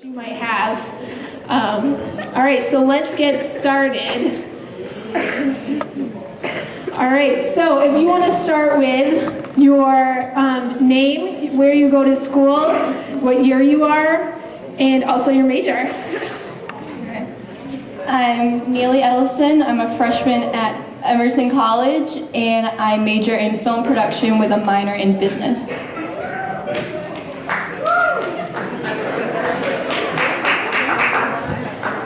You might have. All right, so let's get started. All right, so if you want to start with your name, where you go to school, what year you are, and also your major. I'm Neely Edelston. I'm a freshman at Emerson College, and I major in film production with a minor in business.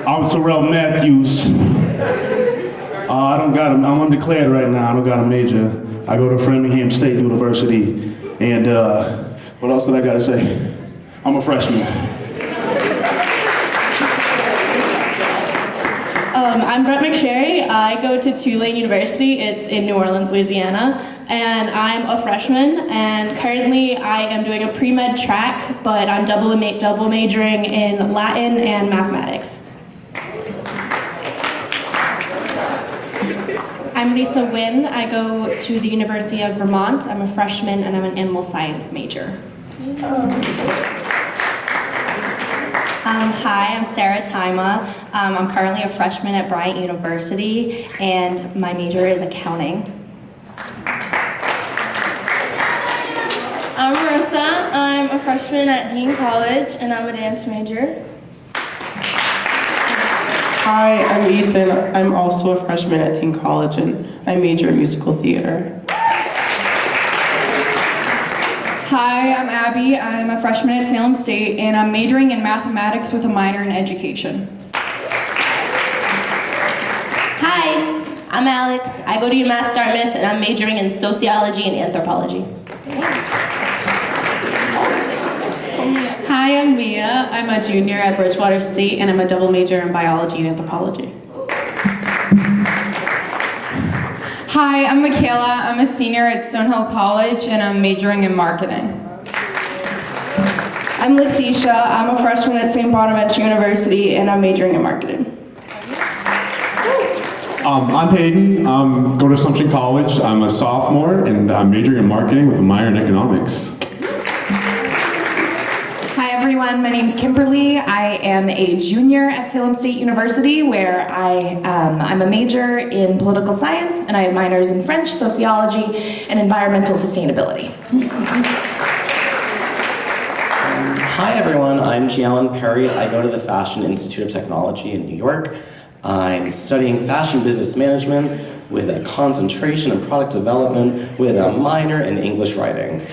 I'm Terrell Matthews. I'm undeclared right now. I don't got a major. I go to Framingham State University. And what else did I gotta say? I'm a freshman. I'm Brett McSherry. I go to Tulane University. It's in New Orleans, Louisiana, and I'm a freshman. And currently, I am doing a pre-med track, but I'm double majoring in Latin and mathematics. I'm Lisa Wynn. I go to the University of Vermont. I'm a freshman and I'm an animal science major. Hi, I'm Sarah Tima. I'm currently a freshman at Bryant University and my major is accounting. I'm Marissa. I'm a freshman at Dean College and I'm a dance major. Hi, I'm Ethan. I'm also a freshman at Dean College and I major in musical theater. Hi, I'm Abby. I'm a freshman at Salem State and I'm majoring in mathematics with a minor in education. Hi, I'm Alex. I go to UMass Dartmouth and I'm majoring in sociology and anthropology. Hi, I'm Mia. I'm a junior at Bridgewater State and I'm a double major in biology and anthropology. Hi, I'm Michaela. I'm a senior at Stonehill College and I'm majoring in marketing. I'm Letitia. I'm a freshman at St. Bonaventure University and I'm majoring in marketing. I'm Hayden. Go to Assumption College. I'm a sophomore and I'm majoring in marketing with a minor in economics. Hi everyone, my name is Kimberly. I am a junior at Salem State University where I'm a major in political science and I have minors in French, sociology, and environmental sustainability. Hi everyone, I'm Giallan Perry. I go to the Fashion Institute of Technology in New York. I'm studying fashion business management with a concentration in product development with a minor in English writing.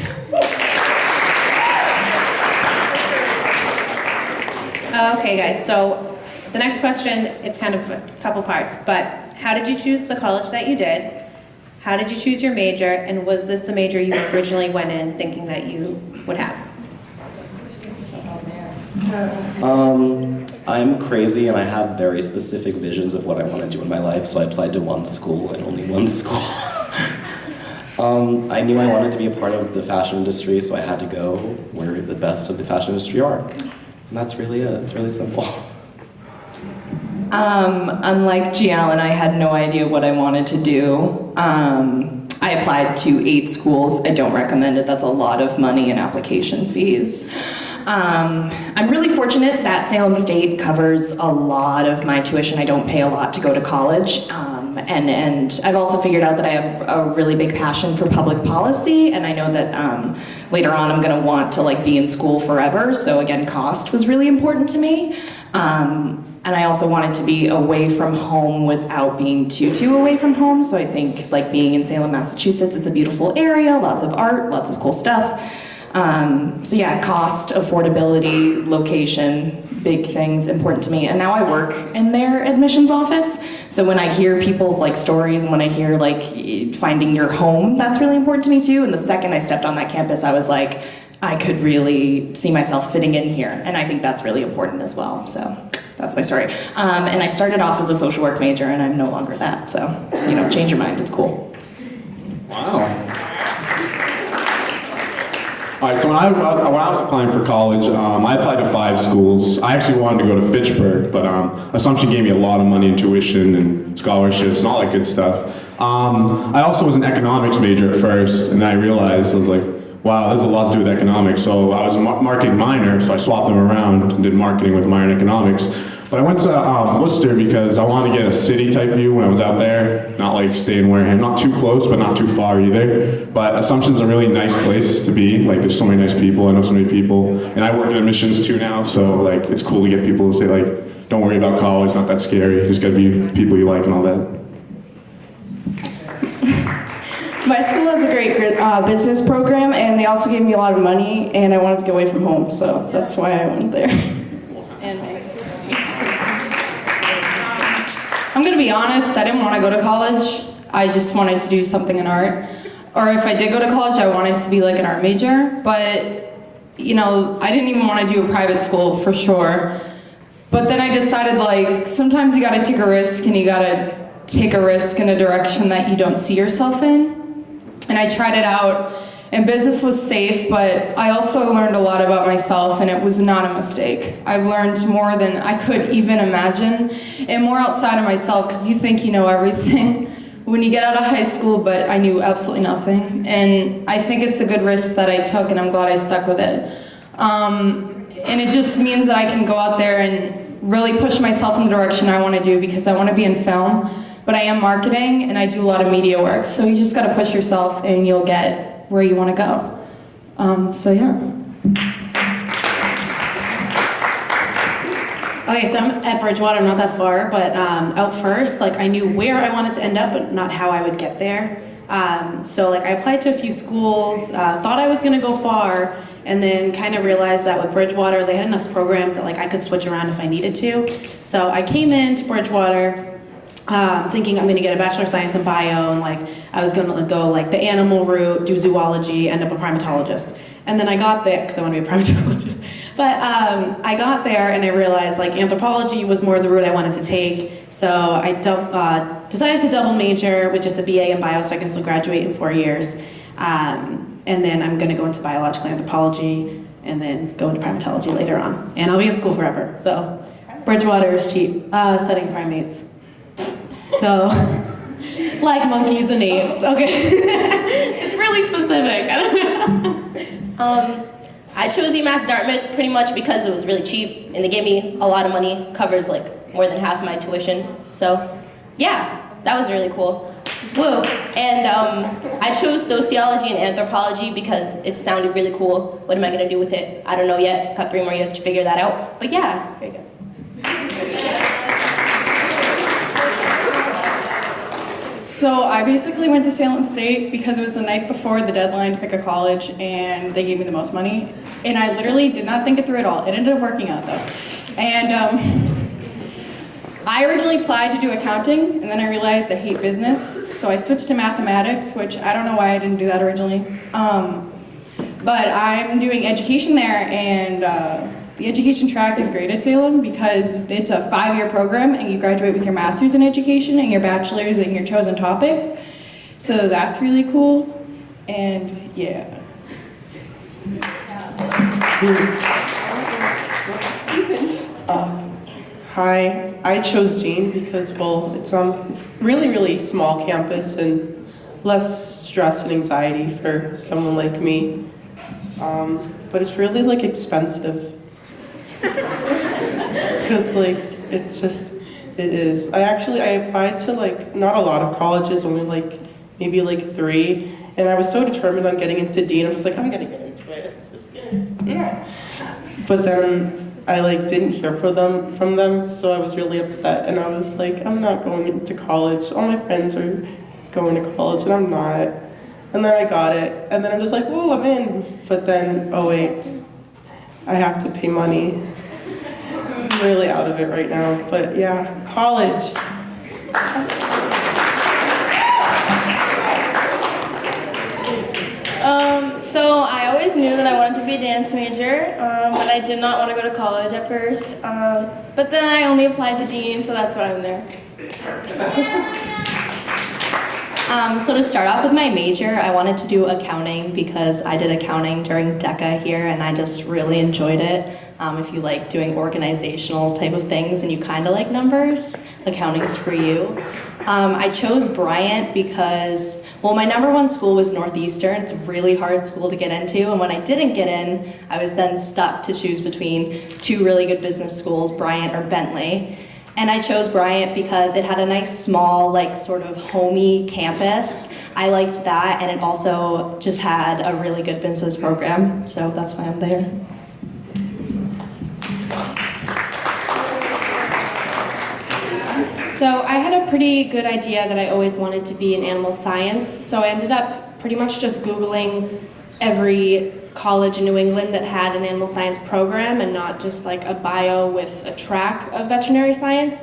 Okay guys, so the next question, it's kind of a couple parts, but how did you choose the college that you did? How did you choose your major? And was this the major you originally went in thinking that you would have? I'm crazy and I have very specific visions of what I want to do in my life, so I applied to one school and only one school. I knew I wanted to be a part of the fashion industry, so I had to go where the best of the fashion industry are. And that's really it. It's really simple. Unlike Giallan, I had no idea what I wanted to do. I applied to 8 schools. I don't recommend it. That's a lot of money and application fees. I'm really fortunate that Salem State covers a lot of my tuition. I don't pay a lot to go to college. And I've also figured out that I have a really big passion for public policy, and I know that later on I'm going to want to be in school forever, so again, cost was really important to me. And I also wanted to be away from home without being too away from home, so I think being in Salem, Massachusetts is a beautiful area, lots of art, lots of cool stuff. So yeah, cost, affordability, location, big things important to me. And now I work in their admissions office. So when I hear people's stories and when I hear finding your home, that's really important to me too. And the second I stepped on that campus, I was like, I could really see myself fitting in here. And I think that's really important as well. So that's my story. And I started off as a social work major and I'm no longer that. So, change your mind, it's cool. Wow. All right, so when I was applying for college, I applied to 5 schools. I actually wanted to go to Fitchburg, but Assumption gave me a lot of money in tuition and scholarships and all that good stuff. I also was an economics major at first, and then I realized, I was like, wow, there's a lot to do with economics. So I was a marketing minor, so I swapped them around and did marketing with a minor in economics. But I went to Worcester because I wanted to get a city type view when I was out there, not like stay in Wareham, not too close, but not too far either. But Assumption's a really nice place to be. Like there's so many nice people, I know so many people. And I work in admissions too now, so like it's cool to get people to say like, don't worry about college, not that scary. You just gotta be people you like and all that. My school has a great business program, and they also gave me a lot of money, and I wanted to get away from home, so that's why I went there. I'm gonna be honest, I didn't want to go to college. I just wanted to do something in art. Or if I did go to college, I wanted to be like an art major, but you know, I didn't even want to do a private school for sure. But then I decided like, sometimes you gotta take a risk, and you gotta take a risk in a direction that you don't see yourself in. And I tried it out, and business was safe, but I also learned a lot about myself, and it was not a mistake. I've learned more than I could even imagine, and more outside of myself, because you think you know everything when you get out of high school, but I knew absolutely nothing. And I think it's a good risk that I took, and I'm glad I stuck with it. And it just means that I can go out there and really push myself in the direction I want to do, because I want to be in film. But I am marketing, and I do a lot of media work, so you just gotta push yourself and you'll get where you wanna go. So yeah. Okay, so I'm at Bridgewater, not that far, but out first, like I knew where I wanted to end up, but not how I would get there. So like I applied to a few schools, thought I was gonna go far, and then kind of realized that with Bridgewater, they had enough programs that like I could switch around if I needed to. So I came into Bridgewater, thinking I'm going to get a Bachelor of Science in Bio, and like I was going to go like the animal route, do zoology, end up a primatologist. And then I got there, because I want to be a primatologist, but I got there and I realized like anthropology was more the route I wanted to take. So I decided to double major with just a BA in Bio so I can still graduate in 4 years. And then I'm going to go into biological anthropology and then go into primatology later on. And I'll be in school forever, so Bridgewater is cheap, studying primates. So, like monkeys and apes, okay. It's really specific. I chose UMass Dartmouth pretty much because it was really cheap and they gave me a lot of money, covers like more than half of my tuition. So, yeah, that was really cool. Woo! And I chose sociology and anthropology because it sounded really cool. What am I gonna do with it? I don't know yet. Got 3 more years to figure that out. But yeah, there you go. So I basically went to Salem State because it was the night before the deadline to pick a college, and they gave me the most money. And I literally did not think it through at all. It ended up working out though. And I originally applied to do accounting, and then I realized I hate business. So I switched to mathematics, which I don't know why I didn't do that originally. But I'm doing education there, and the education track is great at Salem because it's a 5-year program, and you graduate with your master's in education and your bachelor's in your chosen topic. So that's really cool, and yeah. Hi, I chose Jean because, well, it's really small campus and less stress and anxiety for someone like me. But it's really like expensive. Because like, it is. I applied to like, not a lot of colleges, only like, maybe like 3. And I was so determined on getting into Dean, I'm just like, I'm gonna get into it, it's good, yeah. But then I like didn't hear from them, so I was really upset. And I was like, I'm not going into college. All my friends are going to college and I'm not. And then I got it, and then I'm just like, whoa, I'm in. But then, oh wait, I have to pay money. I'm really out of it right now, but yeah, college. So I always knew that I wanted to be a dance major, but I did not want to go to college at first. But then I only applied to Dean, so that's why I'm there. So to start off with my major, I wanted to do accounting because I did accounting during DECA here and I just really enjoyed it. If you like doing organizational type of things and you kind of like numbers, accounting's for you. I chose Bryant because, well, my number one school was Northeastern. It's a really hard school to get into, and when I didn't get in, I was then stuck to choose between two really good business schools, Bryant or Bentley. And I chose Bryant because it had a nice small, like sort of homey campus. I liked that, and it also just had a really good business program, so that's why I'm there. So I had a pretty good idea that I always wanted to be in animal science, so I ended up pretty much just Googling every college in New England that had an animal science program and not just like a bio with a track of veterinary science.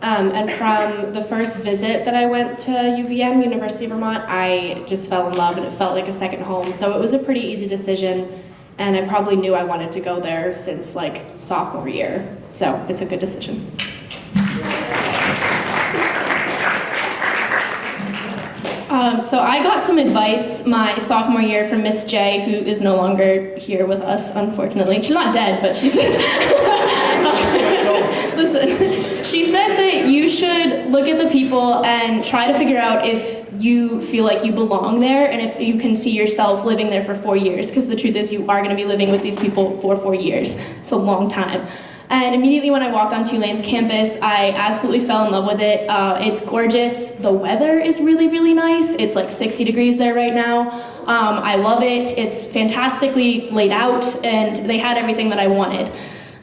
And from the first visit that I went to UVM, University of Vermont, I just fell in love and it felt like a second home. So it was a pretty easy decision, and I probably knew I wanted to go there since like sophomore year. So it's a good decision. So I got some advice my sophomore year from Miss J, who is no longer here with us, unfortunately. She's not dead, but she's just... Listen, she said that you should look at the people and try to figure out if you feel like you belong there and if you can see yourself living there for 4 years, because the truth is you are going to be living with these people for 4 years. It's a long time. And immediately when I walked on Tulane's campus, I absolutely fell in love with it. It's gorgeous. The weather is really, really nice. It's like 60 degrees there right now. I love it. It's fantastically laid out, and they had everything that I wanted.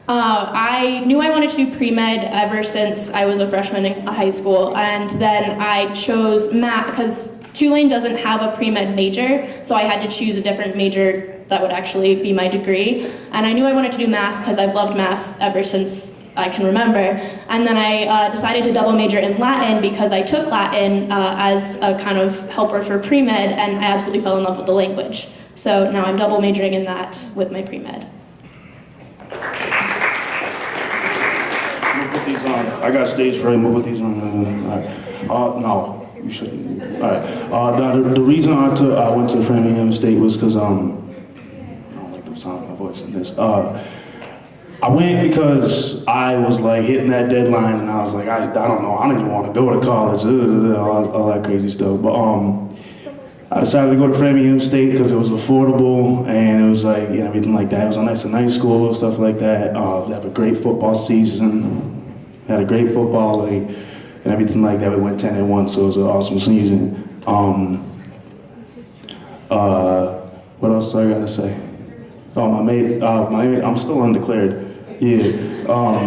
I knew I wanted to do pre-med ever since I was a freshman in high school, and then I chose math because Tulane doesn't have a pre-med major, so I had to choose a different major that would actually be my degree. And I knew I wanted to do math because I've loved math ever since I can remember. And then I decided to double major in Latin because I took Latin as a kind of helper for pre-med, and I absolutely fell in love with the language. So now I'm double majoring in that with my pre-med. I'm gonna put these on. I got stage fright. I'm gonna put these on. All right. No, you shouldn't. All right. The reason I went to Framingham State was because I don't like the sound of my voice in this. I went because I was like hitting that deadline, and I was like, I don't know, I don't even want to go to college, all that crazy stuff. But I decided to go to Framingham State because it was affordable, and it was like, you know, everything like that. It was a nice school, stuff like that. They have a great football season, had a great football league, and everything like that. We went 10-1, so it was an awesome season. What else do I gotta say? Oh, I'm still undeclared. Yeah, I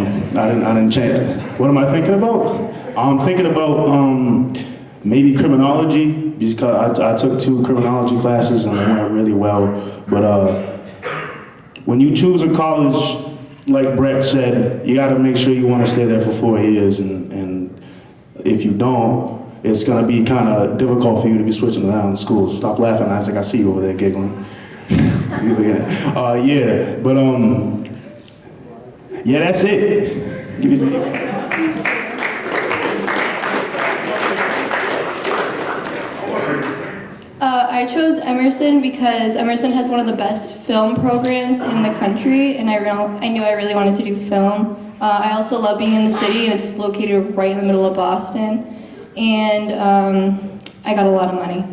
didn't change. What am I thinking about? I'm thinking about maybe criminology, because I took 2 criminology classes and they went really well. But when you choose a college, like Brett said, you got to make sure you want to stay there for 4 years, and if you don't, it's going to be kind of difficult for you to be switching around in school. Stop laughing, Isaac. I see you over there giggling. Yeah, but yeah, that's it. Give it I chose Emerson because Emerson has one of the best film programs in the country, and I knew I really wanted to do film. I also love being in the city, and it's located right in the middle of Boston, and I got a lot of money.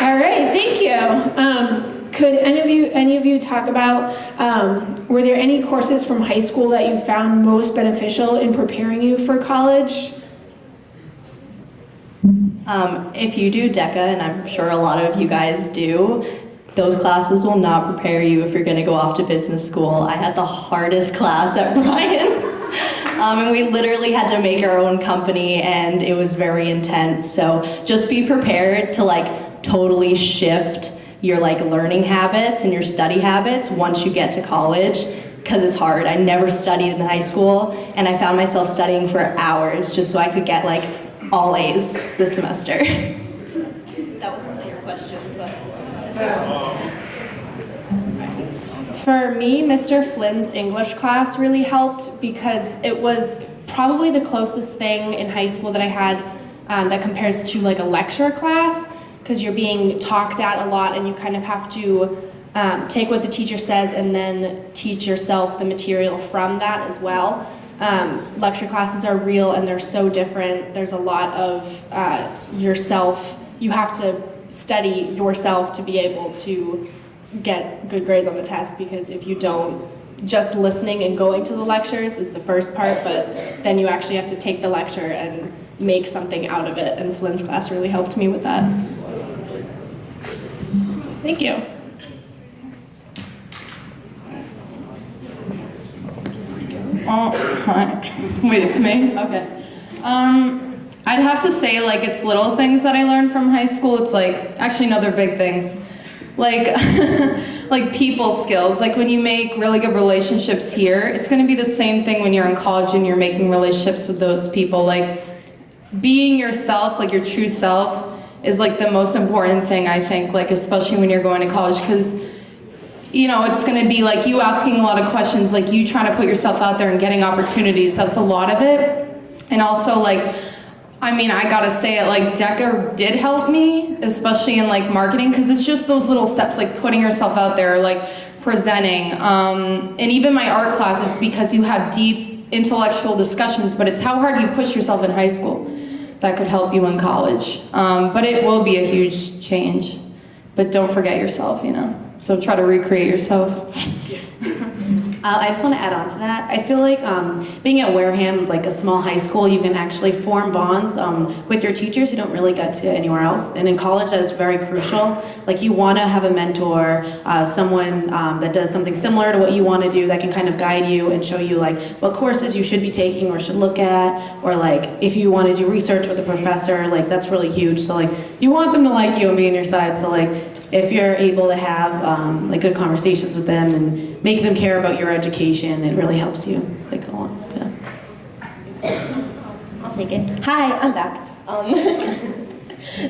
All right, thank you. Could any of you talk about, were there any courses from high school that you found most beneficial in preparing you for college? If you do DECA, and I'm sure a lot of you guys do, those classes will not prepare you if you're going to go off to business school. I had the hardest class at Bryan. And we literally had to make our own company, and it was very intense. So just be prepared to like totally shift your like learning habits and your study habits once you get to college, because it's hard. I never studied in high school, and I found myself studying for hours just so I could get like all A's this semester. That wasn't really your question, but that's right. For me, Mr. Flynn's English class really helped because it was probably the closest thing in high school that I had that compares to like a lecture class, because you're being talked at a lot and you kind of have to take what the teacher says and then teach yourself the material from that as well. lecture classes are real and they're so different. There's a lot of yourself. You have to study yourself to be able to get good grades on the test, because if you don't, just listening and going to the lectures is the first part, but then you actually have to take the lecture and make something out of it, and Flynn's class really helped me with that. Thank you. Hi. Wait, it's me? Okay. I'd have to say, like, it's little things that I learned from high school. It's like, actually, no, they're big things. Like, like people skills. Like when you make really good relationships here, it's gonna be the same thing when you're in college and you're making relationships with those people. Like, being yourself, like your true self, is like the most important thing, I think, like especially when you're going to college, because you know, it's gonna be like you asking a lot of questions, like you trying to put yourself out there and getting opportunities. That's a lot of it. And also, like, I mean, I gotta say it, like DECA did help me, especially in like marketing, because it's just those little steps, like putting yourself out there, like presenting. And even my art classes, because you have deep intellectual discussions, but it's how hard you push yourself in high school that could help you in college. But it will be a huge change. But don't forget yourself, you know. Don't try to recreate yourself. I just want to add on to that. I feel like being at Wareham, like a small high school, you can actually form bonds with your teachers who don't really get to anywhere else. And in college, that is very crucial. Like you want to have a mentor, someone that does something similar to what you want to do, that can kind of guide you and show you like what courses you should be taking or should look at, or like if you want to do research with a professor, like that's really huge. So like you want them to like you and be on your side. So like if you're able to have like good conversations with them and make them care about your education, it really helps you like a lot. Yeah. I'll take it. Hi, I'm back.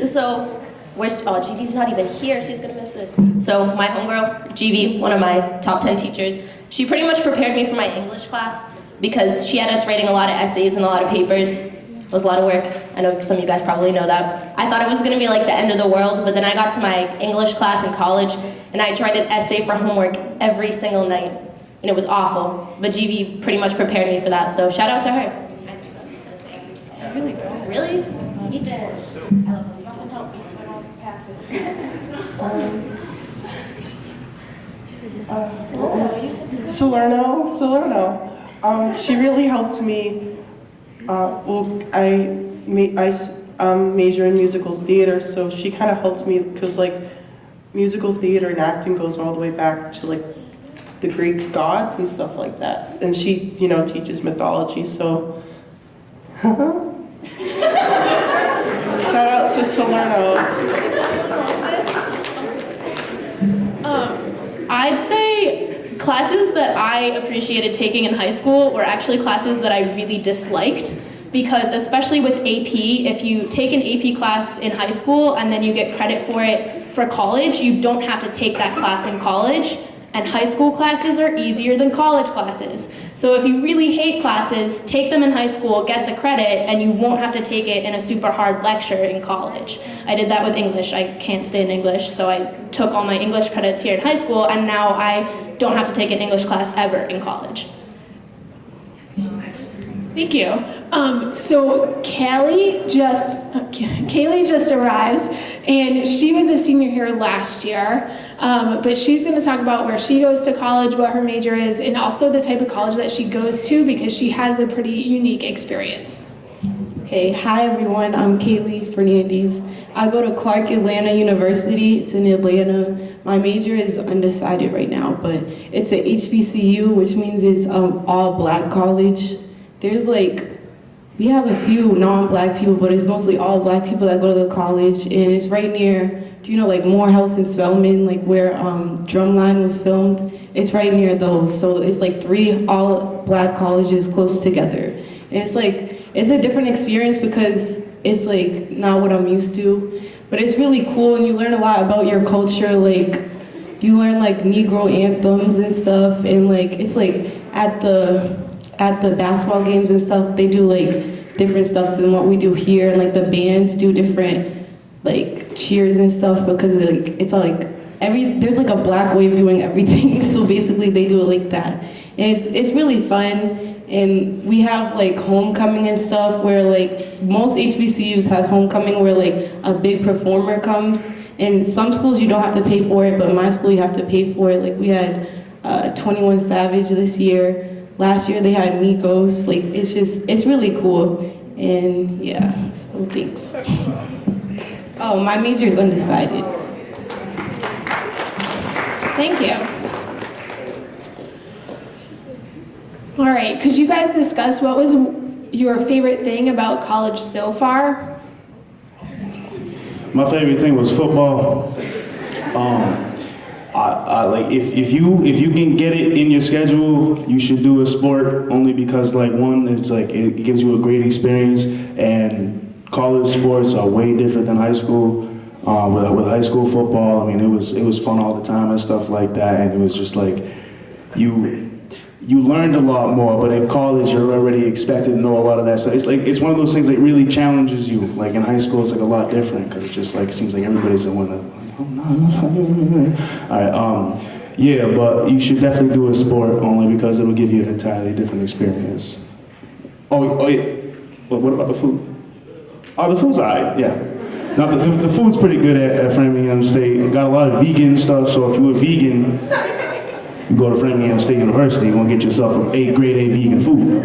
So where's GV's not even here. She's gonna miss this. So my homegirl, GV, one of my top 10 teachers, she pretty much prepared me for my English class because she had us writing a lot of essays and a lot of papers. It was a lot of work. I know some of you guys probably know that. I thought it was going to be like the end of the world, but then I got to my English class in college, and I tried an essay for homework every single night, and it was awful. But GV pretty much prepared me for that, so shout out to her. I really don't. Really? Ethan. I love you. You can help me so I don't pass it. Salerno. She really helped me. Well, I major in musical theater, so she kind of helped me because like musical theater and acting goes all the way back to like the Greek gods and stuff like that. And she, you know, teaches mythology, so shout out to Salerno. I'd say classes that I appreciated taking in high school were actually classes that I really disliked, because especially with AP, if you take an AP class in high school and then you get credit for it for college, you don't have to take that class in college, and high school classes are easier than college classes. So if you really hate classes, take them in high school, get the credit, and you won't have to take it in a super hard lecture in college. I did that with English. I can't stay in English, so I took all my English credits here in high school, and now I don't have to take an English class ever in college. Thank you. So Kaylee just arrived, and she was a senior here last year, but she's going to talk about where she goes to college, what her major is, and also the type of college that she goes to, because she has a pretty unique experience. Okay, hi everyone, I'm Kaylee Fernandez. I go to Clark Atlanta University. It's in Atlanta. My major is undecided right now, but it's a HBCU, which means it's all black college. There's like, we have a few non-black people, but it's mostly all black people that go to the college, and it's right near, do you know like Morehouse and Spelman, like where Drumline was filmed? It's right near those, so it's like 3 all black colleges close together. And it's like, it's a different experience because it's like not what I'm used to, but it's really cool, and you learn a lot about your culture. Like you learn like Negro anthems and stuff, and like it's like at the basketball games and stuff, they do like different stuff than what we do here, and like the bands do different like cheers and stuff, because like it's all like there's like a black way of doing everything. So basically they do it like that, and it's really fun. And we have like homecoming and stuff where like most HBCUs have homecoming where like a big performer comes. And some schools you don't have to pay for it, but my school you have to pay for it. Like we had 21 Savage this year. Last year they had Migos. Like it's really cool. And yeah, so thanks. Oh, my major is undecided. Thank you. All right, could you guys discuss what was your favorite thing about college so far? My favorite thing was football. I like if you can get it in your schedule, you should do a sport only because like one, it's like it gives you a great experience, and college sports are way different than high school. With high school football, I mean, it was fun all the time and stuff like that, and it was just like you learned a lot more. But in college, you're already expected to know a lot of that stuff. It's one of those things that really challenges you. Like in high school, it's like a lot different because it's just like it seems like everybody's a winner. All right, yeah, but you should definitely do a sport only because it'll give you an entirely different experience. Oh yeah. What about the food? Oh, the food's alright. Yeah. Now the food's pretty good at Framingham State. We got a lot of vegan stuff, so if you're a vegan, you go to Framingham State University, you're gonna get yourself a grade A vegan food.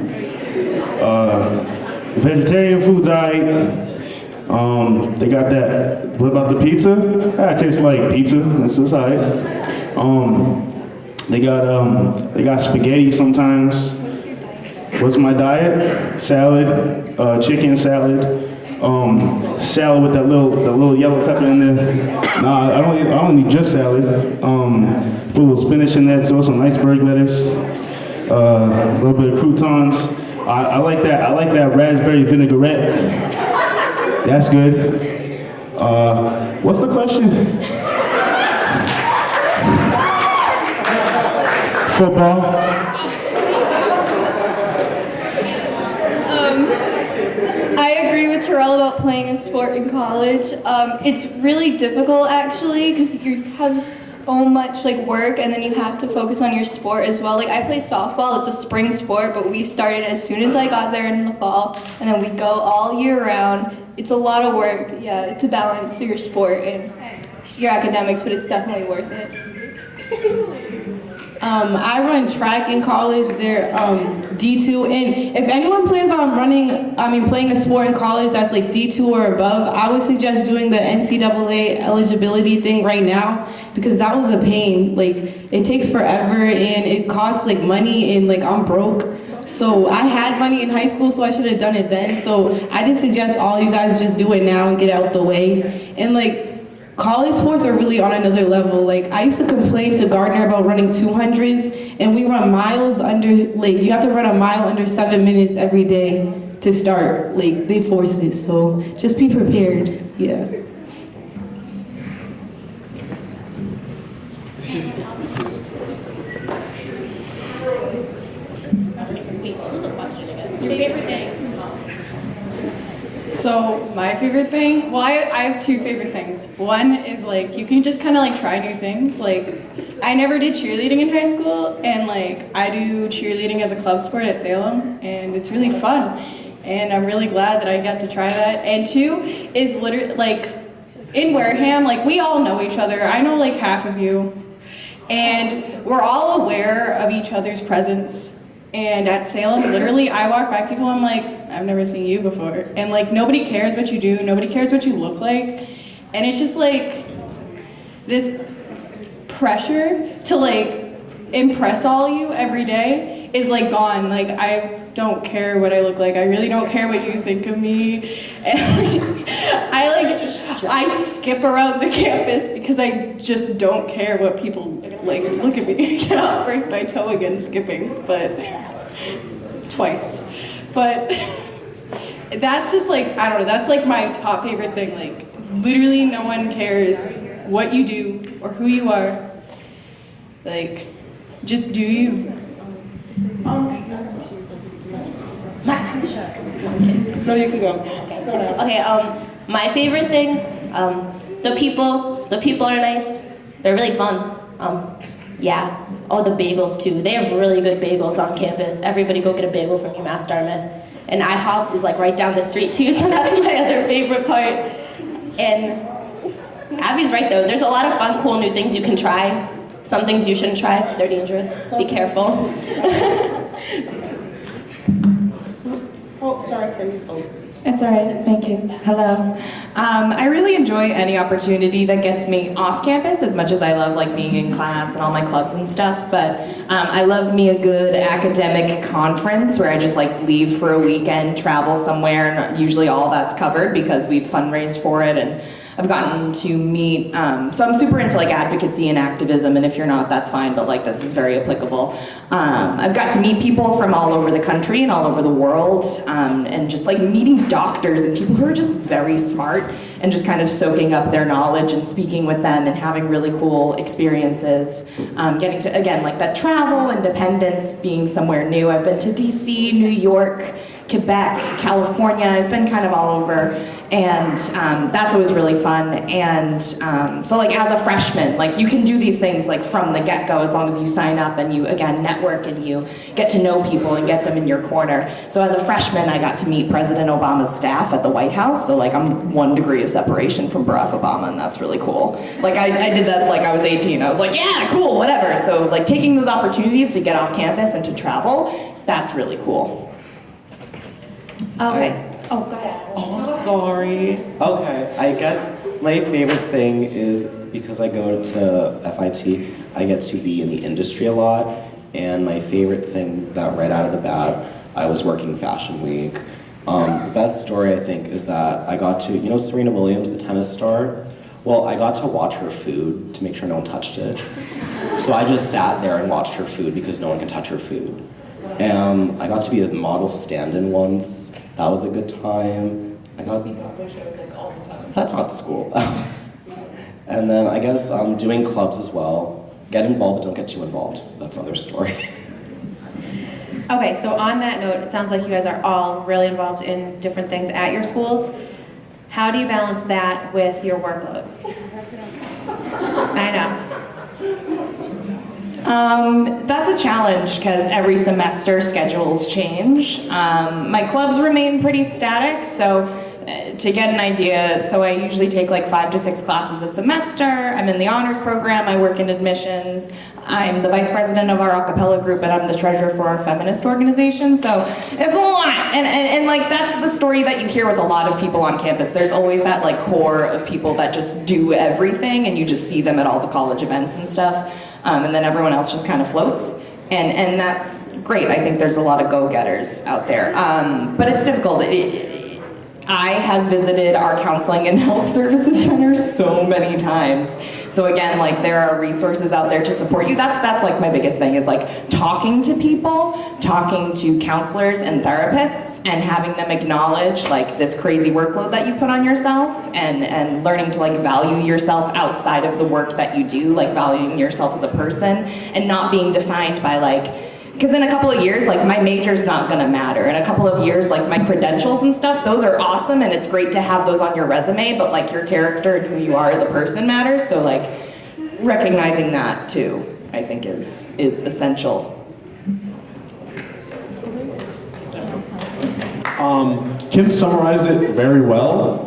Vegetarian food's alright. They got that. What about the pizza? That tastes like pizza. It's alright. They got spaghetti sometimes. What's my diet? Salad, chicken salad. Salad with that little yellow pepper in there. Nah, I don't need just salad. Put a little spinach in there too, some iceberg lettuce, a little bit of croutons. I like that raspberry vinaigrette. That's good. What's the question? Football. I agree with Terrell about playing a sport in college. It's really difficult actually because you have so much like work and then you have to focus on your sport as well. Like I play softball, it's a spring sport, but we started as soon as I got there in the fall and then we go all year round. It's a lot of work, yeah, to balance your sport and your academics, but it's definitely worth it. I run track in college. They're D2, and if anyone plans on playing a sport in college that's like D2 or above, I would suggest doing the NCAA eligibility thing right now because that was a pain. Like it takes forever and it costs like money, and like I'm broke. So I had money in high school, so I should have done it then. So I just suggest all you guys just do it now and get out the way. And like, college sports are really on another level. Like I used to complain to Gardner about running 200s, and we run miles under, like you have to run a mile under 7 minutes every day to start. Like they force it, so just be prepared, yeah. What was the question again? Your favorite thing? So my favorite thing, well, I have two favorite things. One is like you can just kind of like try new things. Like I never did cheerleading in high school, and like I do cheerleading as a club sport at Salem, and it's really fun. And I'm really glad that I got to try that. And two is literally like in Wareham, like we all know each other. I know like half of you, and we're all aware of each other's presence. And at Salem, literally, I walk by people, I'm like, I've never seen you before. And like, nobody cares what you do, nobody cares what you look like. And it's just like, this pressure to like, impress all you every day is like gone. Like, I don't care what I look like, I really don't care what you think of me. And like, I skip around the campus because I just don't care what people like look at me. Yeah, I'll break my toe again skipping, but twice. But that's just like, I don't know, that's like my top favorite thing. Like literally no one cares what you do or who you are. Like just do you. No, you can go. Okay, my favorite thing, the people are nice. They're really fun. Yeah. Oh, the bagels too. They have really good bagels on campus. Everybody go get a bagel from UMass Dartmouth. And IHOP is like right down the street too, so that's my other favorite part. And Abby's right though, there's a lot of fun, cool new things you can try. Some things you shouldn't try, they're dangerous. Be careful. Oh, sorry, Kim. Oh. It's all right, thank you. Hello. I really enjoy any opportunity that gets me off campus as much as I love like being in class and all my clubs and stuff, but I love me a good academic conference where I just like leave for a weekend, travel somewhere, and usually all that's covered because we've fundraised for it, and I've gotten to meet, so I'm super into like advocacy and activism, and if you're not, that's fine, but like this is very applicable. I've got to meet people from all over the country and all over the world, and just like meeting doctors and people who are just very smart and just kind of soaking up their knowledge and speaking with them and having really cool experiences. Getting to, again, like that travel, independence, being somewhere new. I've been to DC, New York, Quebec, California. I've been kind of all over, and that's always really fun. And so like as a freshman, like you can do these things like from the get-go as long as you sign up and you, again, network and you get to know people and get them in your corner. So as a freshman, I got to meet President Obama's staff at the White House. So like I'm 1 degree of separation from Barack Obama, and that's really cool. Like I did that like I was 18. I was like, yeah, cool, whatever. So like taking those opportunities to get off campus and to travel, that's really cool. Okay. Oh, go ahead. Oh, I'm sorry. Okay, I guess my favorite thing is because I go to FIT, I get to be in the industry a lot, and my favorite thing that right out of the bat, I was working Fashion Week. The best story I think is that I got to, you know Serena Williams, the tennis star? Well, I got to watch her food to make sure no one touched it. So I just sat there and watched her food because no one can touch her food. I got to be a model stand-in once. That was a good time. That's not school. And then I guess doing clubs as well. Get involved, but don't get too involved. That's another story. Okay, so on that note, it sounds like you guys are all really involved in different things at your schools. How do you balance that with your workload? I know. That's a challenge because every semester schedules change. My clubs remain pretty static, so to get an idea, so I usually take like 5 to 6 classes a semester. I'm in the honors program, I work in admissions. I'm the vice president of our a cappella group, and I'm the treasurer for our feminist organization, so it's a lot. And like that's the story that you hear with a lot of people on campus. There's always that like core of people that just do everything, and you just see them at all the college events and stuff. And then everyone else just kind of floats. And that's great. I think there's a lot of go-getters out there. But it's difficult. I have visited our counseling and health services centers so many times. So again, like there are resources out there to support you. That's like my biggest thing is like talking to people, talking to counselors and therapists, and having them acknowledge like this crazy workload that you put on yourself, and learning to like value yourself outside of the work that you do, like valuing yourself as a person and not being defined by like, because in a couple of years, like my major's not gonna matter. In a couple of years, like my credentials and stuff, those are awesome and it's great to have those on your resume, but like your character and who you are as a person matters. So like recognizing that too, I think is essential. Kim summarized it very well.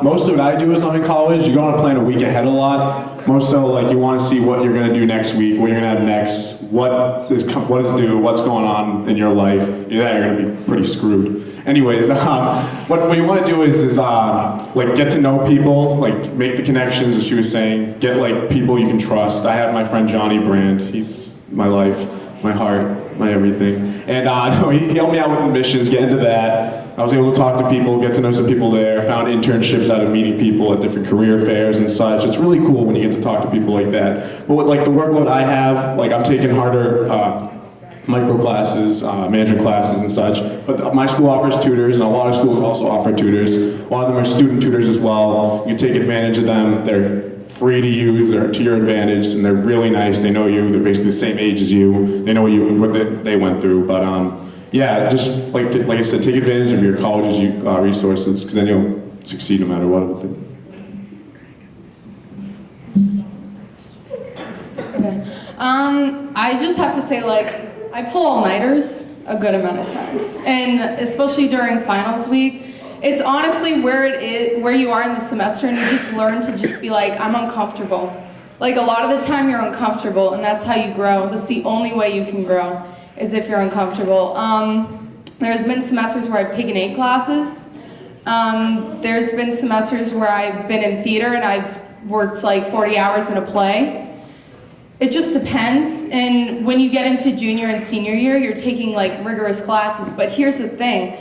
Most of what I do is I'm in college. You want to plan a week ahead a lot. Most so, like you want to see what you're going to do next week, what you're going to have next, what is due, what's going on in your life. You're going to be pretty screwed. Anyways, what you want to do is like get to know people, like make the connections, as she was saying. Get like people you can trust. I have my friend Johnny Brand. He's my life, my heart, my everything. And he helped me out with admissions, get into that. I was able to talk to people, get to know some people there, found internships out of meeting people at different career fairs and such. It's really cool when you get to talk to people like that. But with like the workload I have, like I'm taking harder micro classes, management classes and such. But my school offers tutors, and a lot of schools also offer tutors. A lot of them are student tutors as well. You take advantage of them. They're free to use, they're to your advantage, and they're really nice. They know you, they're basically the same age as you. They know what they went through. But yeah, just like I said, take advantage of your college's resources, because then you'll succeed no matter what. Okay. I just have to say, like, I pull all-nighters a good amount of times, and especially during finals week, it's honestly where you are in the semester, and you just learn to just be like, I'm uncomfortable. Like, a lot of the time you're uncomfortable, and that's how you grow. That's the only way you can grow, is if you're uncomfortable. There's been semesters where I've taken 8 classes. There's been semesters where I've been in theater and I've worked like 40 hours in a play. It just depends, and when you get into junior and senior year, you're taking like rigorous classes, but here's the thing.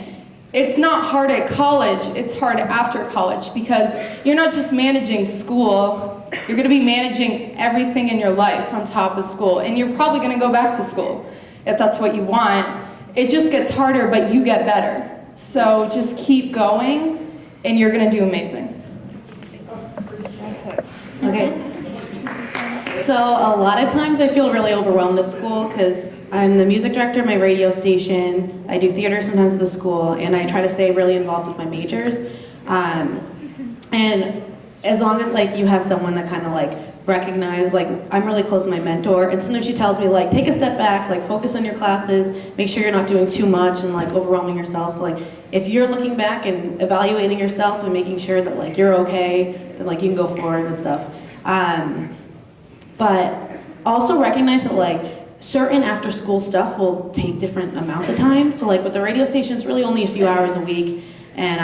It's not hard at college, it's hard after college, because you're not just managing school, you're gonna be managing everything in your life on top of school, and you're probably gonna go back to school if that's what you want. It just gets harder, but you get better. So just keep going, and you're gonna do amazing. Okay. So a lot of times I feel really overwhelmed at school because I'm the music director of my radio station. I do theater sometimes at the school, and I try to stay really involved with my majors. And as long as like you have someone that kind of like recognize, like I'm really close to my mentor, and sometimes she tells me like take a step back, like focus on your classes, make sure you're not doing too much and like overwhelming yourself. So like if you're looking back and evaluating yourself and making sure that like you're okay, then like you can go forward and stuff. But also recognize that like certain after school stuff will take different amounts of time. So like with the radio station, it's really only a few hours a week, and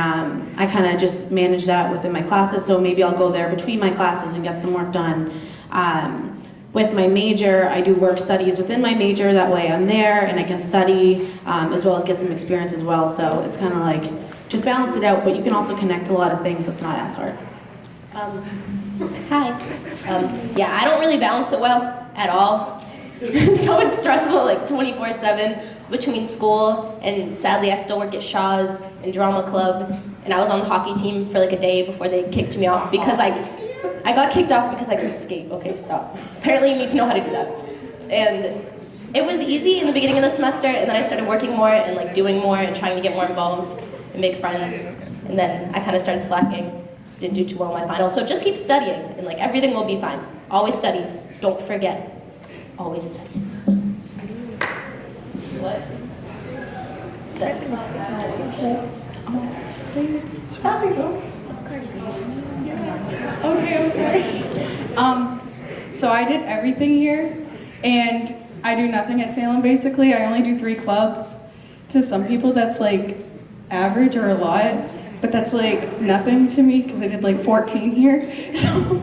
I kind of just manage that within my classes. So maybe I'll go there between my classes and get some work done. With my major, I do work studies within my major. That way I'm there and I can study as well as get some experience as well. So it's kind of like just balance it out, but you can also connect a lot of things, so it's not as hard. Hi. Yeah, I don't really balance it well at all. So it's stressful like 24/7 between school, and sadly I still work at Shaw's and drama club, and I was on the hockey team for like a day before they kicked me off because I got kicked off because I couldn't skate. Okay, stop. Apparently you need to know how to do that. And it was easy in the beginning of the semester, and then I started working more and like doing more and trying to get more involved and make friends, and then I kind of started slacking. Didn't do too well in my finals, so just keep studying, and like everything will be fine. Always study. Don't forget. Always study. What? Study. Okay, I'm sorry. So I did everything here, and I do nothing at Salem basically. I only do 3 clubs. To some people that's like average or a lot, but that's like nothing to me because I did like 14 here. So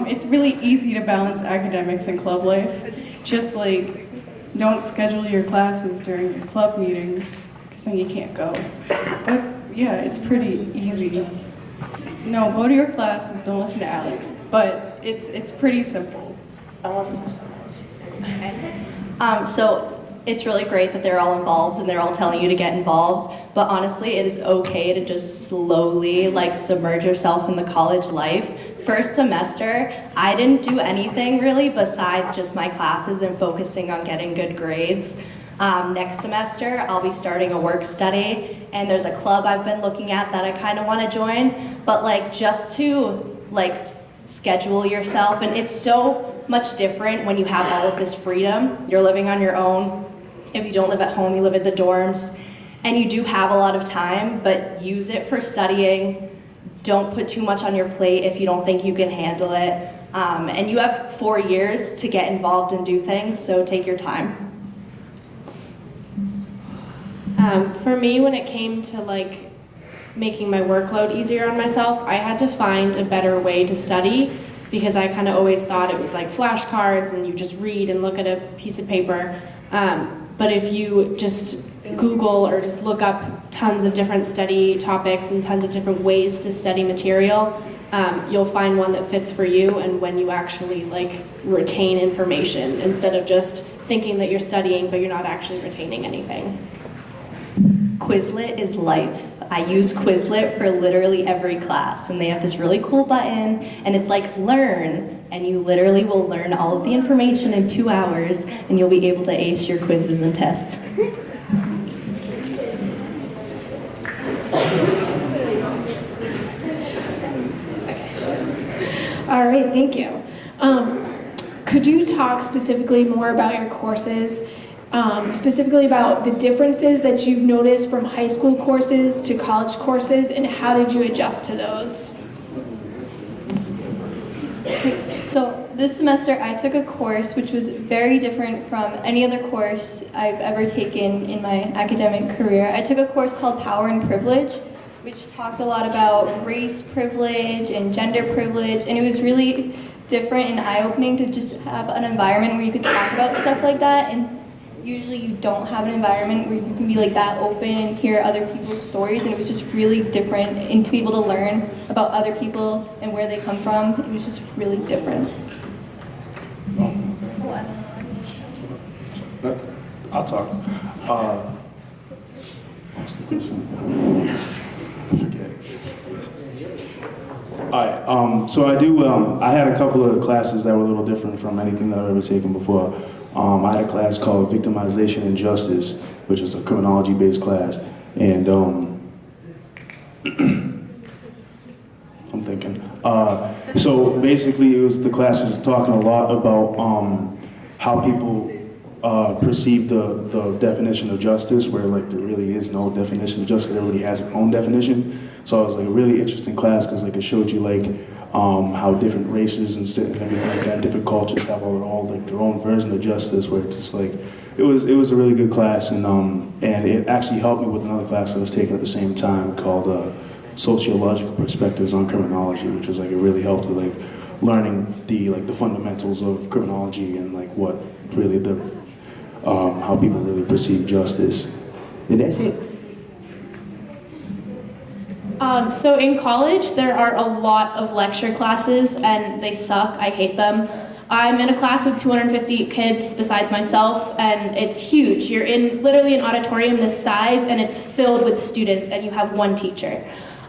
it's really easy to balance academics and club life. Just like don't schedule your classes during your club meetings because then you can't go. But yeah, it's pretty easy. No, go to your classes, don't listen to Alex. But it's pretty simple. So it's really great that they're all involved and they're all telling you to get involved, but honestly it is okay to just slowly like submerge yourself in the college life. First semester, I didn't do anything really besides just my classes and focusing on getting good grades. Next semester, I'll be starting a work study, and there's a club I've been looking at that I kind of want to join, but like just to like schedule yourself, and it's so much different when you have all of this freedom. You're living on your own. If you don't live at home, you live in the dorms, and you do have a lot of time, but use it for studying. Don't put too much on your plate if you don't think you can handle it. And you have 4 years to get involved and do things, so take your time. For me, when it came to like making my workload easier on myself, I had to find a better way to study because I kind of always thought it was like flashcards and you just read and look at a piece of paper. But if you just Google or just look up tons of different study topics and tons of different ways to study material, you'll find one that fits for you and when you actually like retain information instead of just thinking that you're studying but you're not actually retaining anything. Quizlet is life. I use Quizlet for literally every class, and they have this really cool button, and it's like learn, and you literally will learn all of the information in 2 hours, and you'll be able to ace your quizzes and tests. All right, thank you. could you talk specifically more about your courses, specifically about the differences that you've noticed from high school courses to college courses, and how did you adjust to those? So this semester I took a course which was very different from any other course I've ever taken in my academic career. I took a course called Power and Privilege, which talked a lot about race privilege and gender privilege, and it was really different and eye-opening to just have an environment where you could talk about stuff like that. And usually you don't have an environment where you can be like that open and hear other people's stories, and it was just really different, and to be able to learn about other people and where they come from, it was just really different. I'll talk. What's the question? I forget. All right, so I had a couple of classes that were a little different from anything that I've ever taken before. I had a class called Victimization and Justice, which is a criminology-based class, and I'm thinking. So basically, the class was talking a lot about how people perceive the definition of justice, where like there really is no definition of justice. Everybody has their own definition. So it was like a really interesting class because like it showed you like how different races and everything like that, different cultures have all like their own version of justice. Where it's just like it was a really good class, and it actually helped me with another class I was taking at the same time called Sociological Perspectives on Criminology, which was like it really helped with like learning the fundamentals of criminology and like what really how people really perceive justice. And that's it. So in college, there are a lot of lecture classes, and they suck. I hate them. I'm in a class with 250 kids besides myself, and it's huge. You're in literally an auditorium this size, and it's filled with students, and you have one teacher.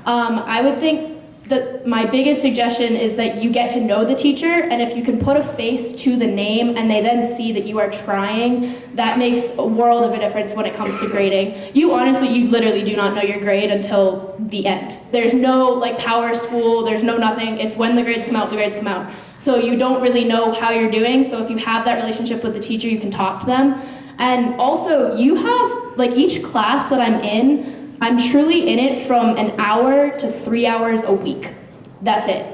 I would think that my biggest suggestion is that you get to know the teacher, and if you can put a face to the name and they then see that you are trying, that makes a world of a difference when it comes to grading. You literally do not know your grade until the end. There's no like power school, there's no nothing. It's when the grades come out, the grades come out. So you don't really know how you're doing. So if you have that relationship with the teacher, you can talk to them. And also you have, like each class that I'm in, I'm truly in it from an hour to 3 hours a week. That's it.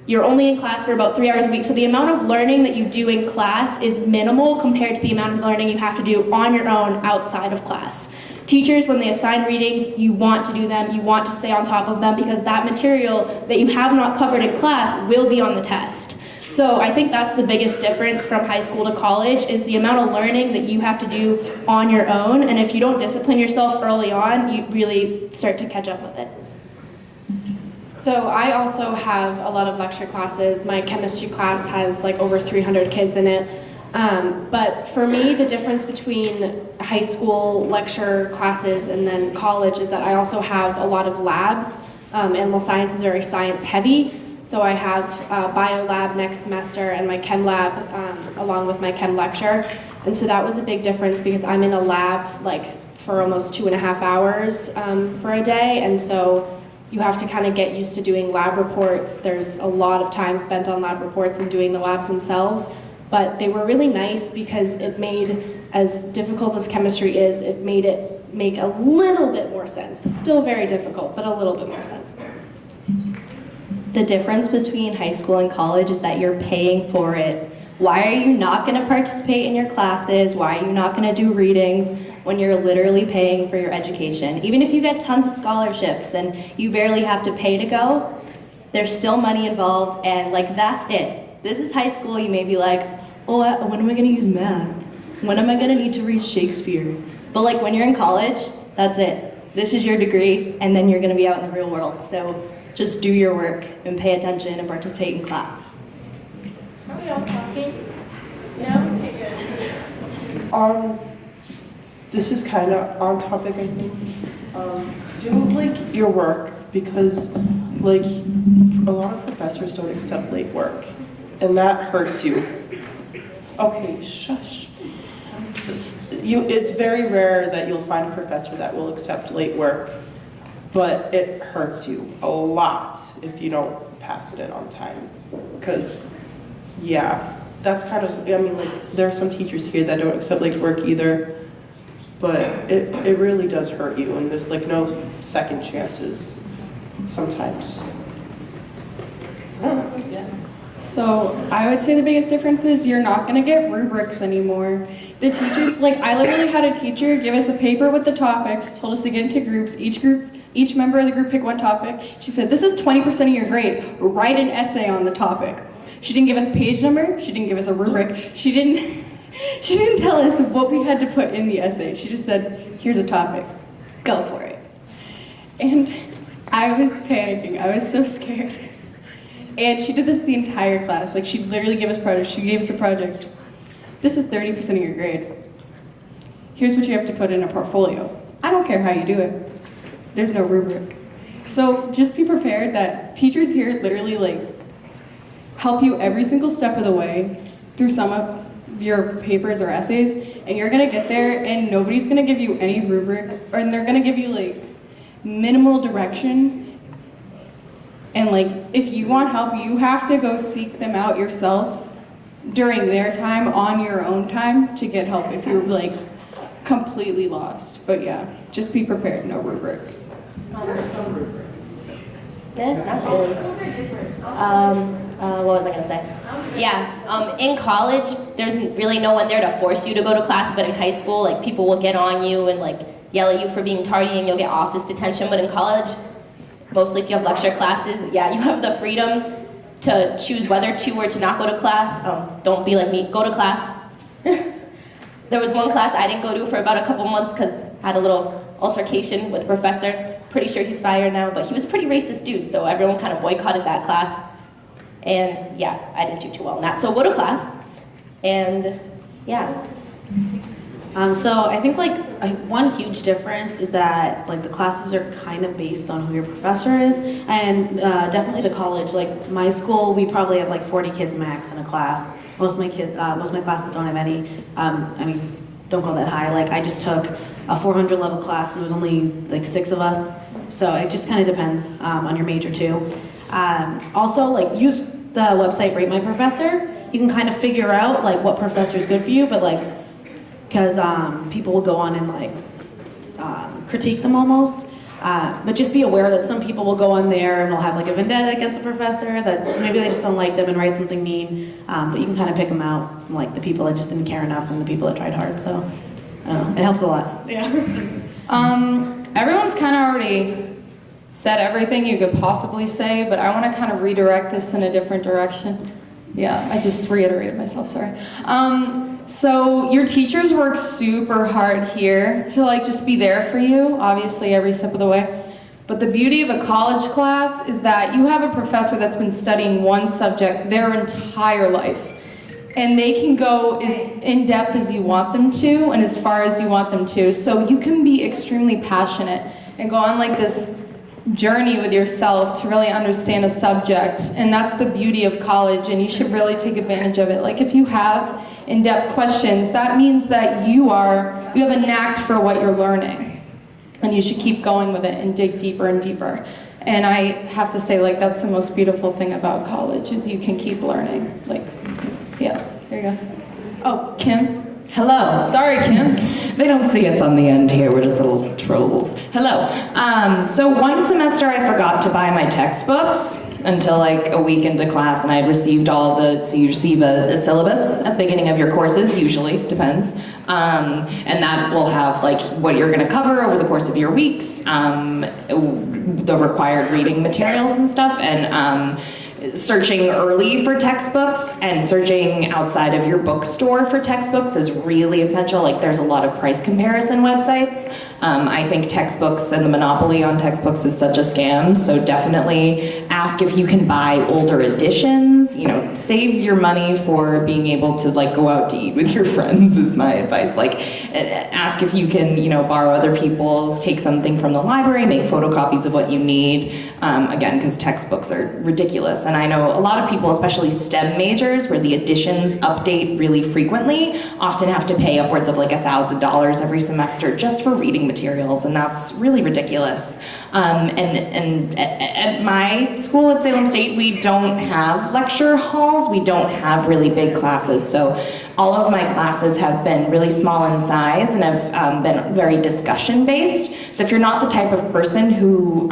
You're only in class for about 3 hours a week, so the amount of learning that you do in class is minimal compared to the amount of learning you have to do on your own outside of class. Teachers, when they assign readings, you want to do them, you want to stay on top of them, because that material that you have not covered in class will be on the test. So I think that's the biggest difference from high school to college, is the amount of learning that you have to do on your own, and if you don't discipline yourself early on, you really start to catch up with it. So I also have a lot of lecture classes. My chemistry class has like over 300 kids in it. But for me, the difference between high school lecture classes and then college is that I also have a lot of labs. Animal science is very science heavy. So I have bio lab next semester and my chem lab along with my chem lecture. And so that was a big difference because I'm in a lab like for almost 2.5 hours for a day. And so you have to kind of get used to doing lab reports. There's a lot of time spent on lab reports and doing the labs themselves. But they were really nice because it made, as difficult as chemistry is, it made it make a little bit more sense. It's still very difficult, but a little bit more sense. The difference between high school and college is that you're paying for it. Why are you not going to participate in your classes? Why are you not going to do readings when you're literally paying for your education? Even if you get tons of scholarships and you barely have to pay to go, there's still money involved, and like that's it. This is high school. You may be like, oh, when am I going to use math? When am I going to need to read Shakespeare? But like when you're in college, that's it. This is your degree, and then you're going to be out in the real world. So just do your work and pay attention and participate in class. Are we all talking? No? Okay, good. This is kind of on topic, I think. Do like your work, because like a lot of professors don't accept late work, and that hurts you. Okay, shush. It's very rare that you'll find a professor that will accept late work, but it hurts you a lot if you don't pass it in on time. Because, yeah, that's kind of, I mean, like, there are some teachers here that don't accept like work either, but it really does hurt you, and there's like no second chances sometimes. So I would say the biggest difference is you're not gonna get rubrics anymore. The teachers, like I literally had a teacher give us a paper with the topics, told us to get into groups. Each member of the group pick one topic. She said, this is 20% of your grade. Write an essay on the topic. She didn't give us page number. She didn't give us a rubric. She didn't tell us what we had to put in the essay. She just said, here's a topic. Go for it. And I was panicking. I was so scared. And she did this the entire class. Like, she'd literally give us projects. She gave us a project. This is 30% of your grade. Here's what you have to put in a portfolio. I don't care how you do it. There's no rubric. So just be prepared that teachers here literally like help you every single step of the way through some of your papers or essays, and you're gonna get there and nobody's gonna give you any rubric, or they're gonna give you like minimal direction. And like, if you want help, you have to go seek them out yourself during their time, on your own time, to get help if you're like completely lost. But yeah, just be prepared, no rubrics. Some rubrics. Not really. What was I gonna say? Yeah, in college, there's really no one there to force you to go to class, but in high school, like, people will get on you and like yell at you for being tardy and you'll get office detention. But in college, mostly if you have lecture classes, yeah, you have the freedom to choose whether to or to not go to class. Don't be like me, go to class. There was one class I didn't go to for about a couple months because I had a little altercation with a professor. Pretty sure he's fired now, but he was a pretty racist dude, so everyone kind of boycotted that class. And yeah, I didn't do too well in that. So go to class, and yeah. So I think like one huge difference is that like the classes are kind of based on who your professor is, and definitely the college. Like my school, we probably have like 40 kids max in a class. Most of my classes don't have any. I mean, don't go that high. Like I just took a 400 level class, and there was only like 6 of us. So it just kind of depends on your major too. Also, like use the website Rate My Professor. You can kind of figure out like what professor is good for you, but like. Because people will go on and like critique them almost. But just be aware that some people will go on there and will have like a vendetta against a professor, that maybe they just don't like them and write something mean. But you can kind of pick them out from like the people that just didn't care enough and the people that tried hard. So I don't know, it helps a lot. Yeah. Everyone's kind of already said everything you could possibly say, but I want to kind of redirect this in a different direction. Yeah, I just reiterated myself, sorry. So your teachers work super hard here to like just be there for you, obviously every step of the way. But the beauty of a college class is that you have a professor that's been studying one subject their entire life. And they can go as in depth as you want them to and as far as you want them to. So you can be extremely passionate and go on like this journey with yourself to really understand a subject, and that's the beauty of college, and you should really take advantage of it. Like if you have in-depth questions, that means that you have a knack for what you're learning, and you should keep going with it and dig deeper and deeper. And I have to say, like, that's the most beautiful thing about college is you can keep learning. Like, yeah, here you go. Oh, Kim. Hello. Sorry, Kim. They don't see us on the end here, we're just little trolls. Hello. So one semester I forgot to buy my textbooks until like a week into class, and I had received so you receive a syllabus at the beginning of your courses, usually, depends. And that will have like what you're gonna cover over the course of your weeks, the required reading materials and stuff, and searching early for textbooks and searching outside of your bookstore for textbooks is really essential. Like there's a lot of price comparison websites. I think textbooks and the monopoly on textbooks is such a scam, so definitely ask if you can buy older editions. You know, save your money for being able to like go out to eat with your friends is my advice. Like ask if you can, you know, borrow other people's, take something from the library, make photocopies of what you need. Again, because textbooks are ridiculous. And I know a lot of people, especially STEM majors, where the editions update really frequently, often have to pay upwards of like $1,000 every semester just for reading materials, and that's really ridiculous. And at my school, school at Salem State, we don't have lecture halls, we don't have really big classes, so all of my classes have been really small in size and have been very discussion based. So if you're not the type of person who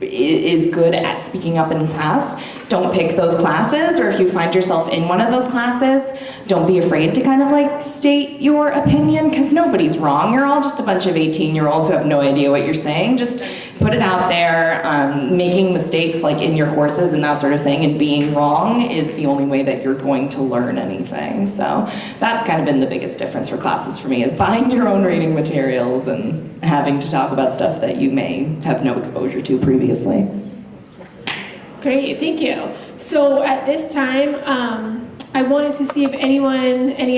is good at speaking up in class, don't pick those classes, or if you find yourself in one of those classes, don't be afraid to kind of like state your opinion, because nobody's wrong. You're all just a bunch of 18-year-olds who have no idea what you're saying. Just put it out there. Making mistakes like in your courses and that sort of thing and being wrong is the only way that you're going to learn anything. So that's kind of been the biggest difference for classes for me, is buying your own reading materials and having to talk about stuff that you may have no exposure to previously. Great, thank you. So at this time, I wanted to see if any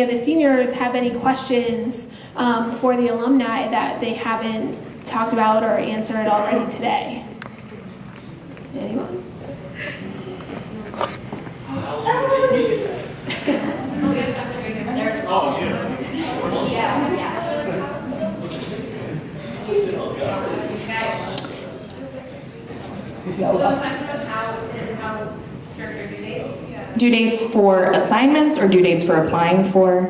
of the seniors have any questions for the alumni that they haven't talked about or answered already today. Anyone? Due dates for assignments or due dates for applying for?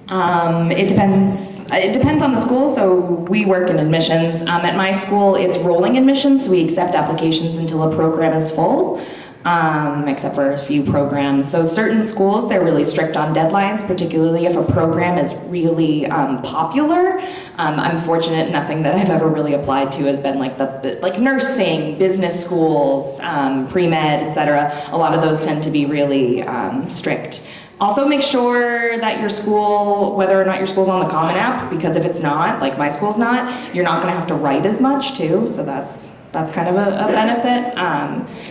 It depends. It depends on the school. So we work in admissions. At my school, it's rolling admissions. So we accept applications until a program is full, except for a few programs. So certain schools, they're really strict on deadlines, particularly if a program is really popular. I'm fortunate nothing that I've ever really applied to has been like like nursing, business schools, pre-med, etc. A lot of those tend to be really strict. Also make sure that your school, whether or not your school's on the Common App, because if it's not, like my school's not, you're not gonna have to write as much too, so that's kind of a benefit.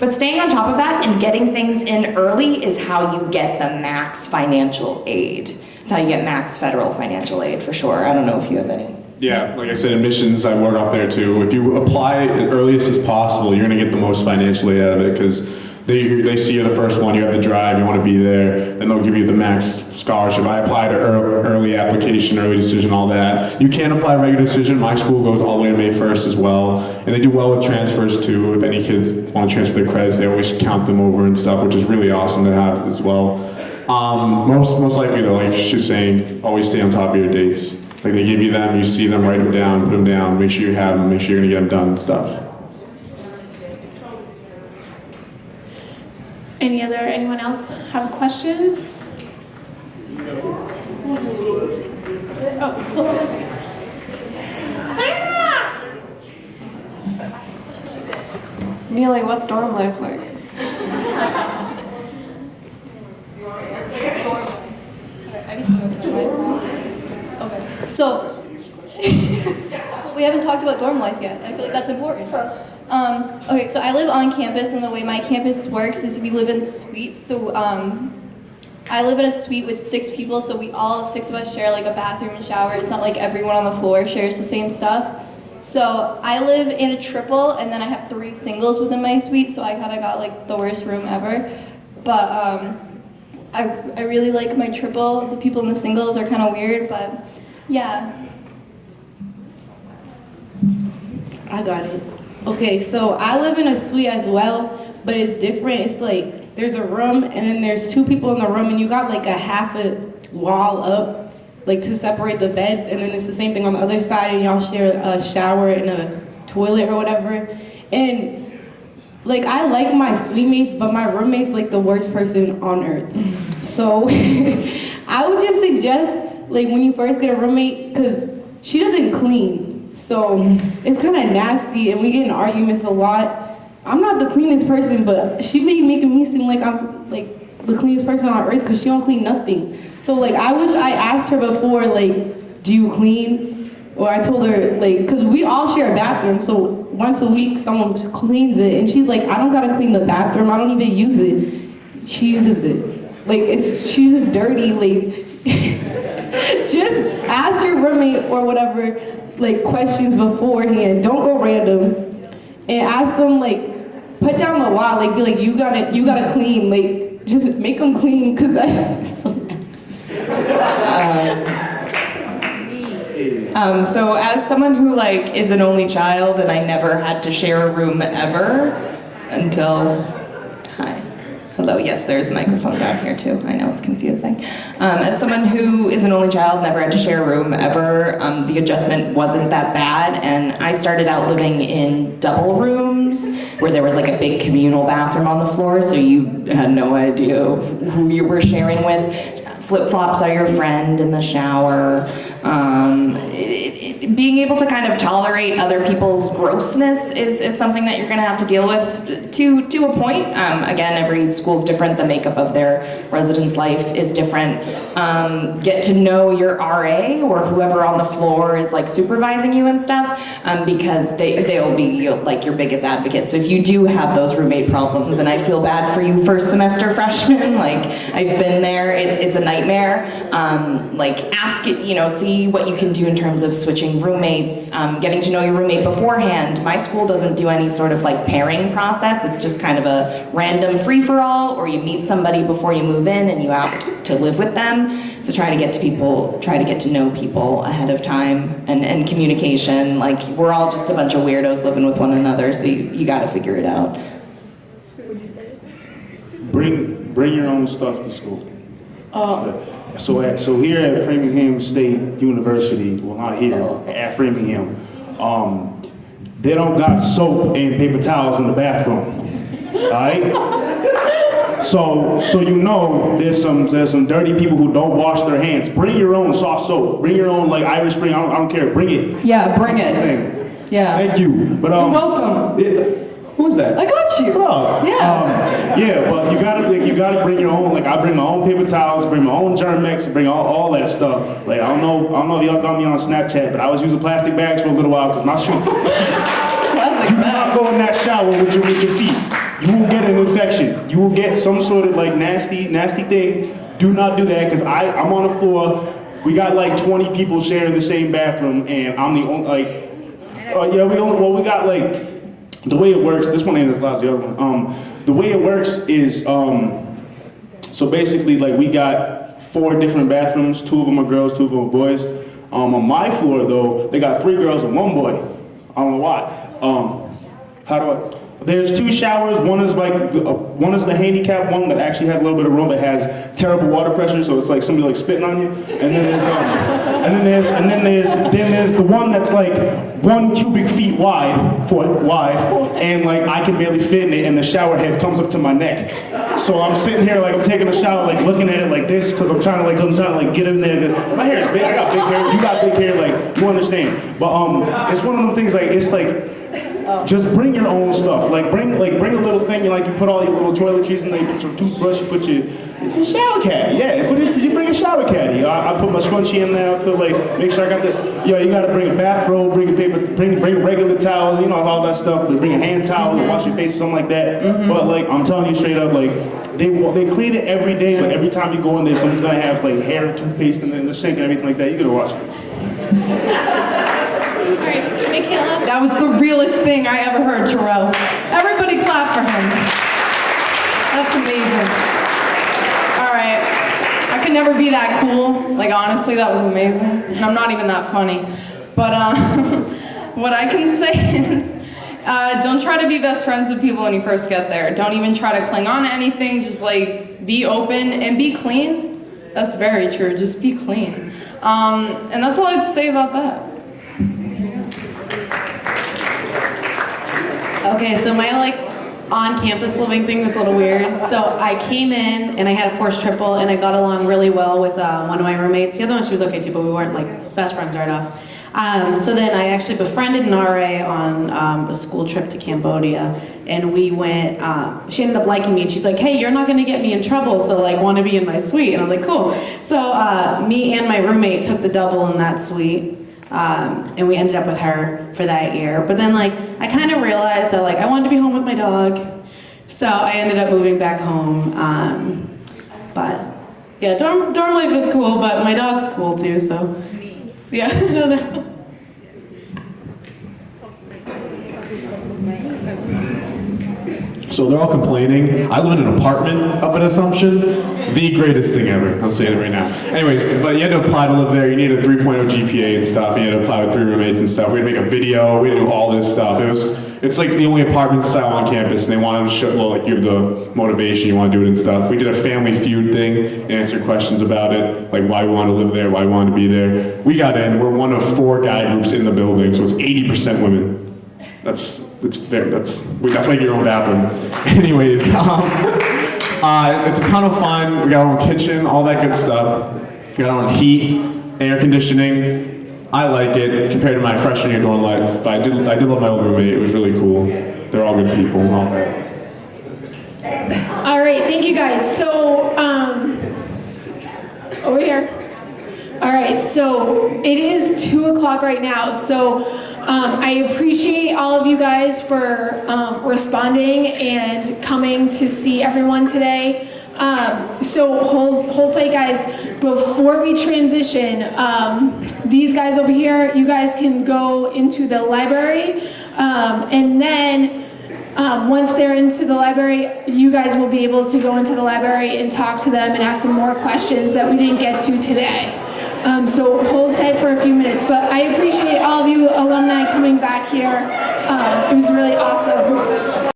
But staying on top of that and getting things in early is how you get the max financial aid. It's how you get max federal financial aid for sure. I don't know if you have any. Yeah, like I said, admissions, I work off there too. If you apply as earliest as possible, you're gonna get the most financial aid out of it, because they see you're the first one, you have the drive, you want to be there, then they'll give you the max scholarship. I applied to early application, early decision, all that. You can apply regular decision. My school goes all the way to May 1st as well. And they do well with transfers too. If any kids want to transfer their credits, they always count them over and stuff, which is really awesome to have as well. Most likely though, like she's saying, always stay on top of your dates. Like they give you them, you see them, write them down, put them down, make sure you have them, make sure you're gonna get them done and stuff. Anyone else have questions? Oh, hold on a second. Neely, what's dorm life like? Okay, so well, we haven't talked about dorm life yet. I feel like that's important. Okay, so I live on campus, and the way my campus works is we live in suites. So I live in a suite with 6 people, so we all 6 of us share like a bathroom and shower. It's not like everyone on the floor shares the same stuff. So I live in a triple, and then I have 3 singles within my suite, so I kind of got like the worst room ever. But I really like my triple. The people in the singles are kind of weird, but yeah. I got it. Okay, so I live in a suite as well, but it's different. It's like there's a room and then there's 2 people in the room and you got like a half a wall up like to separate the beds, and then it's the same thing on the other side and y'all share a shower and a toilet or whatever. And like I like my suite mates, but my roommate's like the worst person on earth. So I would just suggest like when you first get a roommate, because she doesn't clean. So it's kind of nasty and we get in arguments a lot. I'm not the cleanest person, but she be making me seem like I'm like the cleanest person on earth because she don't clean nothing. So like I wish I asked her before, like, do you clean? Or I told her like, because we all share a bathroom, so once a week someone cleans it and she's like, I don't gotta clean the bathroom, I don't even use it. She uses it. Like she's just dirty, like just ask your roommate or whatever like questions beforehand. Don't go random, and ask them like put down the law. Like be like you gotta clean. Like just make them clean because that's so nasty. So as someone who like is an only child and I never had to share a room ever until, hi, hello, yes, there's a microphone down here too. I know it's confusing. As someone who is an only child, never had to share a room ever, the adjustment wasn't that bad, and I started out living in double rooms where there was like a big communal bathroom on the floor, so you had no idea who you were sharing with. Flip-flops are your friend in the shower. Being able to kind of tolerate other people's grossness is something that you're going to have to deal with to a point. Again, every school's different. The makeup of their residence life is different. Get to know your RA or whoever on the floor is like supervising you and stuff, because they'll be like your biggest advocate. So if you do have those roommate problems, and I feel bad for you first semester freshmen, like I've been there, it's a nightmare. Like ask it, see what you can do in terms of switching roommates, getting to know your roommate beforehand. My school doesn't do any sort of like pairing process. It's just kind of a random free-for-all, or you meet somebody before you move in and you opt to live with them. So try to get to know people ahead of time, and communication. Like we're all just a bunch of weirdos living with one another, so you got to figure it out. Bring your own stuff to school. So here at Framingham State University, well not here, at Framingham, they don't got soap and paper towels in the bathroom. Alright? So there's some dirty people who don't wash their hands. Bring your own soft soap. Bring your own like Irish Spring. I don't care. Bring it. Yeah, bring it. Yeah. Thank you. But you're welcome. Who's that? I got you. Oh. Yeah. But you gotta bring your own. Like I bring my own paper towels, bring my own Germex, bring all that stuff. Like I don't know if y'all got me on Snapchat, but I was using plastic bags for a little while because my shoes. You do not go in that shower with your feet. You will get an infection. You will get some sort of like nasty thing. Do not do that because I'm on the floor. We got like 20 people sharing the same bathroom, and I'm the only we got like. The way it works, this one ain't as loud as the other one. The way it works is, so basically like we got 4 different bathrooms, 2 of them are girls, 2 of them are boys. On my floor though, they got 3 girls and 1 boy. I don't know why. There's 2 showers. One is the handicap one that actually has a little bit of room, but has terrible water pressure, so it's like somebody like spitting on you. And then there's the one that's like 1 cubic foot wide, and like I can barely fit in it, and the shower head comes up to my neck. So I'm sitting here like I'm taking a shower, like looking at it like this, because I'm trying to get in there. My hair is big. I got big hair. You got big hair. Like you understand. But it's one of them things like it's like. Just bring your own stuff. Like bring a little thing. You put all your little toiletries in there. You put your toothbrush. You put your shower caddy. Yeah, you bring a shower caddy. I put my scrunchie in there. I put make sure I got the. You gotta bring a bathrobe. Bring a paper. Bring regular towels. All that stuff. Bring a hand towel to wash your face or something like that. Mm-hmm. But I'm telling you straight up, they clean it every day. But every time you go in there, someone's gonna have hair, toothpaste, and then the sink and everything like that. You gotta wash it. That was the realest thing I ever heard, Terrell. Everybody clap for him. That's amazing. All right. I could never be that cool. Honestly, that was amazing. And I'm not even that funny. But what I can say is, don't try to be best friends with people when you first get there. Don't even try to cling on to anything. Just be open and be clean. That's very true. Just be clean. And that's all I have to say about that. Okay, so my on-campus living thing was a little weird. So I came in and I had a forced triple and I got along really well with one of my roommates. The other one, she was okay too, but we weren't best friends right off. So then I actually befriended an RA on a school trip to Cambodia, and we went, she ended up liking me, and she's like, hey, you're not gonna get me in trouble, so want to be in my suite? And I was like, cool. So me and my roommate took the double in that suite. And we ended up with her for that year. But then I kind of realized that I wanted to be home with my dog. So I ended up moving back home. But yeah, dorm life is cool, but my dog's cool too, so. Yeah, I don't know. So they're all complaining. I live in an apartment up in Assumption. The greatest thing ever. I'm saying it right now. Anyways, but you had to apply to live there. You needed a 3.0 GPA and stuff. You had to apply with 3 roommates and stuff. We had to make a video. We had to do all this stuff. It's like the only apartment style on campus, and they wanted to show, well, like, you have the motivation, you want to do it and stuff. We did a Family Feud thing, answered questions about it, like why we wanted to live there, why we wanted to be there. We got in. We're one of 4 guy groups in the building, so it's 80% women. That's like your own bathroom. Anyways, it's a ton of fun. We got our own kitchen, all that good stuff. We got our own heat, air conditioning. I like it compared to my freshman year dorm life. But I did love my old roommate. It was really cool. They're all good people. All right, thank you guys. So, over here. All right, so it is 2 o'clock right now. So I appreciate all of you guys for responding and coming to see everyone today. So hold tight, guys. Before we transition, these guys over here, you guys can go into the library, and then once they're into the library, you guys will be able to go into the library and talk to them and ask them more questions that we didn't get to today. So hold tight for a few minutes, but I appreciate all of you alumni coming back here. It was really awesome.